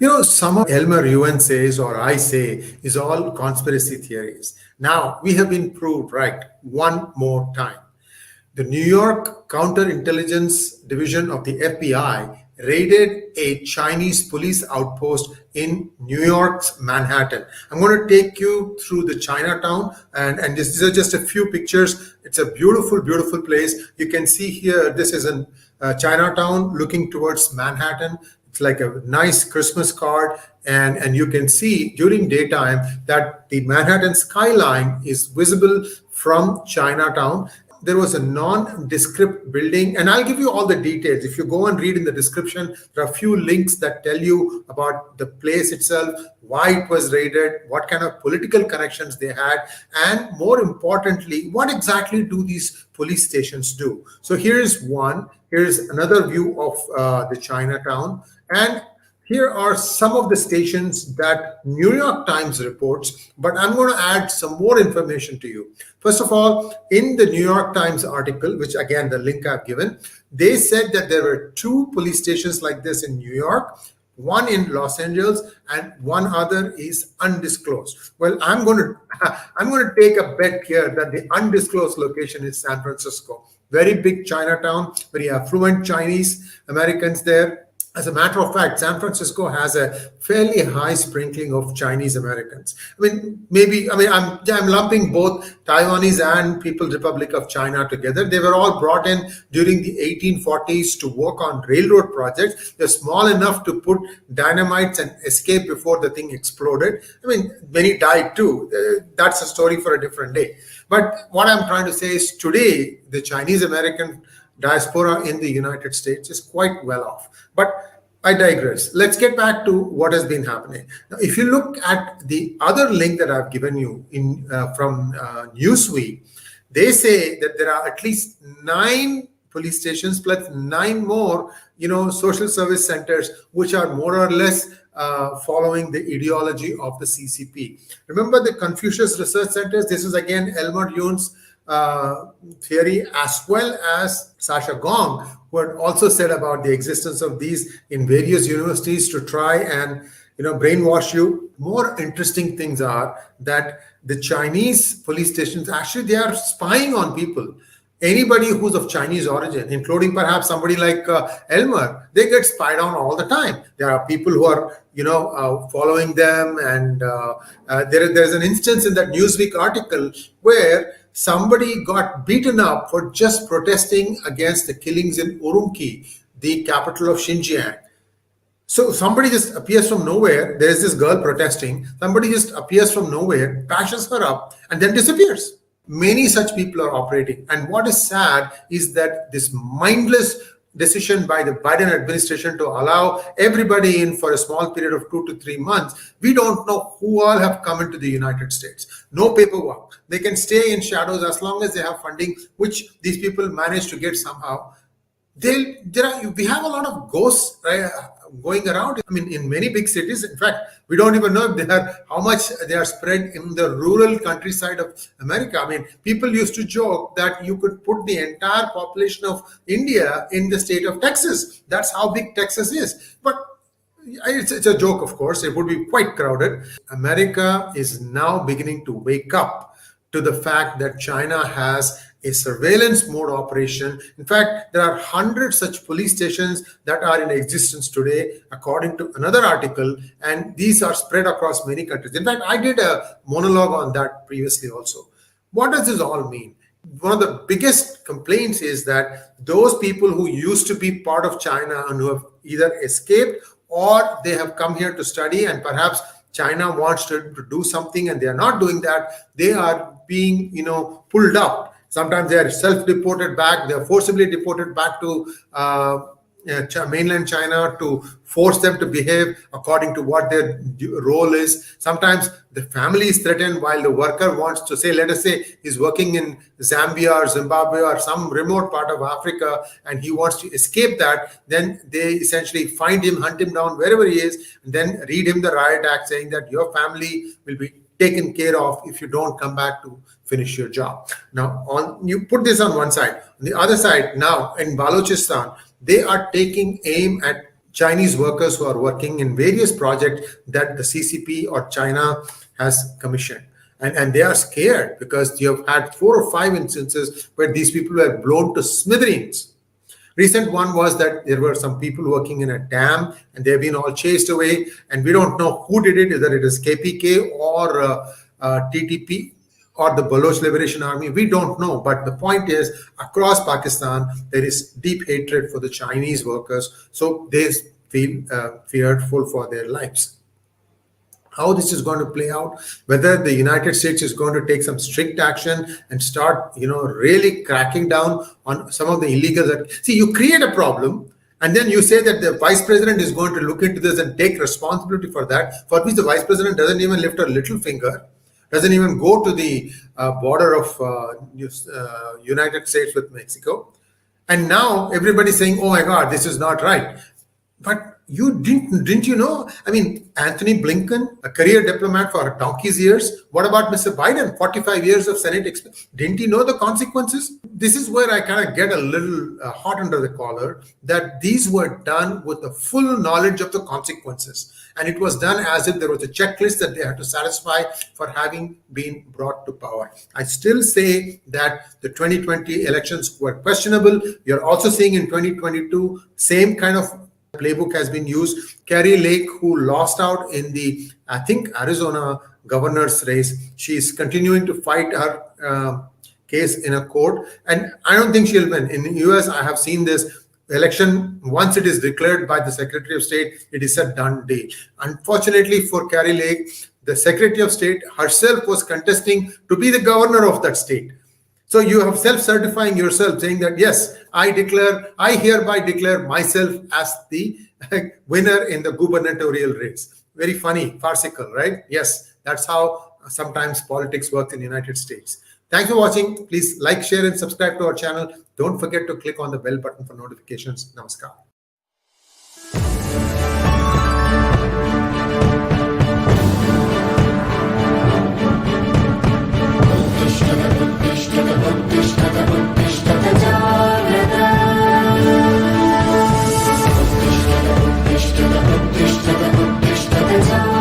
Some of 𝗥𝗲𝗳𝗲𝗲𝗀 says or I say is all conspiracy theories. Now, we have been proved right one more time. The New York Counterintelligence Division of the FBI raided a Chinese police outpost in New York's Manhattan. I'm going to take you through the Chinatown, and these are just a few pictures. It's a beautiful, beautiful place. You can see here, this is in Chinatown looking towards Manhattan. It's like a nice Christmas card, and you can see during daytime that the Manhattan skyline is visible from Chinatown. There was a nondescript building, and I'll give you all the details. If you go and read in the description, there are a few links that tell you about the place itself, why it was raided, what kind of political connections they had, and more importantly, what exactly do these police stations do. So here's one. Here's another view of the Chinatown, and here are some of the stations that New York Times reports, but I'm going to add some more information to you. First of all, in the New York Times article, which again, the link I've given, they said that there were 2 police stations like this in New York, one in Los Angeles, and one other is undisclosed. Well, I'm going to take a bet here that the undisclosed location is San Francisco. Very big Chinatown, very affluent Chinese Americans there. As a matter of fact, San Francisco has a fairly high sprinkling of Chinese Americans. I'm lumping both Taiwanese and People's Republic of China together. They were all brought in during the 1840s to work on railroad projects. They're small enough to put dynamites and escape before the thing exploded. Many died too. That's a story for a different day. But what I'm trying to say is today, the Chinese American diaspora in the United States is quite well off. But I digress. Let's get back to what has been happening. Now, if you look at the other link that I've given you from Newsweek, they say that there are at least 9 police stations plus 9 more, social service centers, which are more or less following the ideology of the CCP. Remember the Confucius Research Centers? This is again 𝗥𝗲𝗳𝗲𝗲𝗀𝗲𝗃 theory, as well as Sasha Gong, who had also said about the existence of these in various universities to try and brainwash you. More interesting things are that the Chinese police stations, actually they are spying on people. Anybody who's of Chinese origin, including perhaps somebody like 𝗥𝗲𝗳𝗲𝗲𝗲, they get spied on all the time. There are people who are, following them, and there's an instance in that Newsweek article where somebody got beaten up for just protesting against the killings in Urumqi, the capital of Xinjiang. So somebody just appears from nowhere. There is this girl protesting. Somebody just appears from nowhere, bashes her up, and then disappears. Many such people are operating. And what is sad is that this mindless decision by the Biden administration to allow everybody in for a small period of 2 to 3 months, we don't know who all have come into the United States. No paperwork. They can stay in shadows as long as they have funding, which these people manage to get somehow. We have a lot of ghosts, right, going around. In many big cities. In fact, we don't even know how much they are spread in the rural countryside of America. People used to joke that you could put the entire population of India in the state of Texas. That's how big Texas is. But it's a joke, of course. It would be quite crowded. America is now beginning to wake up to the fact that China has a surveillance mode operation. In fact, there are 100 such police stations that are in existence today, according to another article, and these are spread across many countries. In fact, I did a monologue on that previously also. What does this all mean? One of the biggest complaints is that those people who used to be part of China and who have either escaped or they have come here to study, and perhaps China wants to do something and they are not doing that, they are being pulled up. Sometimes they are self-deported back. They are forcibly deported back to mainland China to force them to behave according to what their role is. Sometimes the family is threatened while the worker wants to say, let us say he's working in Zambia or Zimbabwe or some remote part of Africa and he wants to escape that. Then they essentially find him, hunt him down wherever he is, and then read him the riot act saying that your family will be taken care of if you don't come back to finish your job. Now, you put this on one side. On the other side, now in Balochistan, they are taking aim at Chinese workers who are working in various projects that the CCP or China has commissioned. And they are scared because you have had 4 or 5 instances where these people were blown to smithereens. Recent one was that there were some people working in a dam and they've been all chased away, and we don't know who did it, whether it is KPK or TTP or the Baloch Liberation Army. We don't know. But the point is, across Pakistan, there is deep hatred for the Chinese workers. So they feel fearful for their lives. How this is going to play out, whether the United States is going to take some strict action and start, really cracking down on some of the illegals. See, you create a problem and then you say that the vice president is going to look into this and take responsibility for that, for which the vice president doesn't even lift a little finger, doesn't even go to the border of United States with Mexico. And now everybody's saying, oh my God, this is not right. But you didn't you know? I mean, Anthony Blinken, a career diplomat for donkey's years. What about Mr. Biden? 45 years of Senate experience. Didn't he know the consequences? This is where I kind of get a little hot under the collar, that these were done with the full knowledge of the consequences. And it was done as if there was a checklist that they had to satisfy for having been brought to power. I still say that the 2020 elections were questionable. You're also seeing in 2022, same kind of playbook has been used. Kari Lake, who lost out in the, I think, Arizona governor's race, she's continuing to fight her case in a court, and I don't think she'll win. In the US, I have seen this election, once it is declared by the Secretary of State, it is a done deal. Unfortunately for Kari Lake, the Secretary of State herself was contesting to be the governor of that state. So you have self-certifying yourself, saying that, yes, I hereby declare myself as the winner in the gubernatorial race. Very funny, farcical, right? Yes, that's how sometimes politics works in the United States. Thanks for watching. Please like, share, and subscribe to our channel. Don't forget to click on the bell button for notifications. Namaskar.